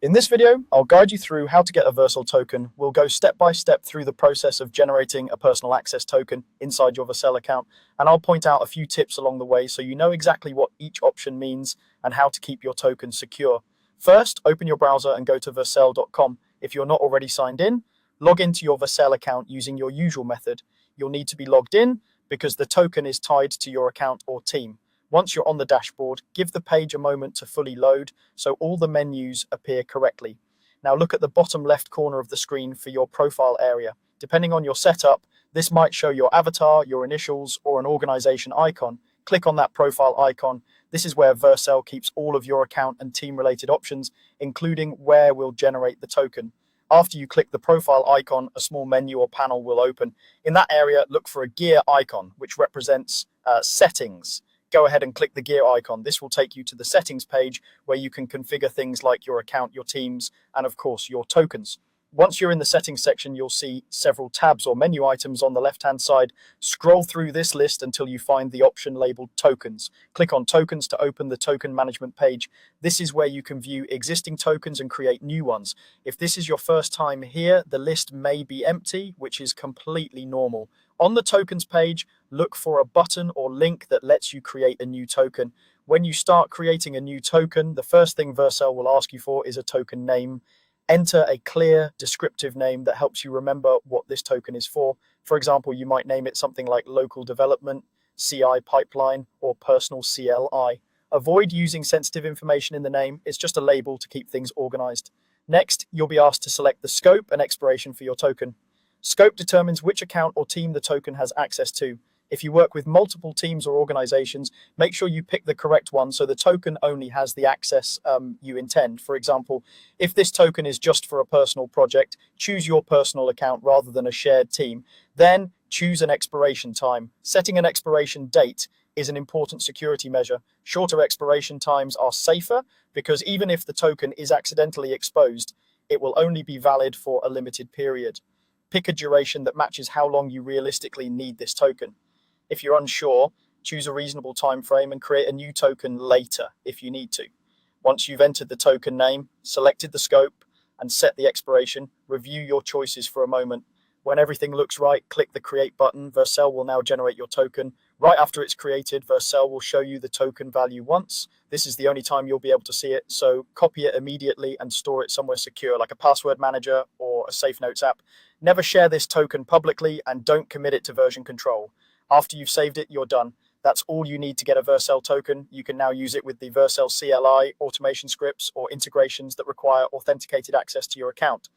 In this video, I'll guide you through how to get a Vercel token. We'll go step by step through the process of generating a personal access token inside your Vercel account, and I'll point out a few tips along the way so you know exactly what each option means and how to keep your token secure. First, open your browser and go to vercel.com. If you're not already signed in, log into your Vercel account using your usual method. You'll need to be logged in because the token is tied to your account or team. Once you're on the dashboard, give the page a moment to fully load so all the menus appear correctly. Now look at the bottom left corner of the screen for your profile area. Depending on your setup, this might show your avatar, your initials, or an organization icon. Click on that profile icon. This is where Vercel keeps all of your account and team related options, including where we'll generate the token. After you click the profile icon, a small menu or panel will open. In that area, look for a gear icon, which represents settings. Go ahead and click the gear icon. This will take you to the settings page where you can configure things like your account, your teams, and of course your tokens. Once you're in the settings section, you'll see several tabs or menu items on the left-hand side. Scroll through this list until you find the option labeled tokens. Click on tokens to open the token management page. This is where you can view existing tokens and create new ones. If this is your first time here, the list may be empty, which is completely normal. On the tokens page, look for a button or link that lets you create a new token. When you start creating a new token, the first thing Vercel will ask you for is a token name. Enter a clear, descriptive name that helps you remember what this token is for. For example, you might name it something like local development, CI pipeline, or personal CLI. Avoid using sensitive information in the name. It's just a label to keep things organized. Next, you'll be asked to select the scope and expiration for your token. Scope determines which account or team the token has access to. If you work with multiple teams or organizations, make sure you pick the correct one so the token only has the access you intend. For example, if this token is just for a personal project, choose your personal account rather than a shared team. Then choose an expiration time. Setting an expiration date is an important security measure. Shorter expiration times are safer because even if the token is accidentally exposed, it will only be valid for a limited period. Pick a duration that matches how long you realistically need this token. If you're unsure, choose a reasonable time frame and create a new token later if you need to. Once you've entered the token name, selected the scope, and set the expiration, review your choices for a moment. When everything looks right, click the Create button. Vercel will now generate your token. Right after it's created, Vercel will show you the token value once. This is the only time you'll be able to see it, so copy it immediately and store it somewhere secure, like a password manager or a Safe Notes app. Never share this token publicly and don't commit it to version control. After you've saved it, you're done. That's all you need to get a Vercel token. You can now use it with the Vercel CLI, automation scripts, or integrations that require authenticated access to your account.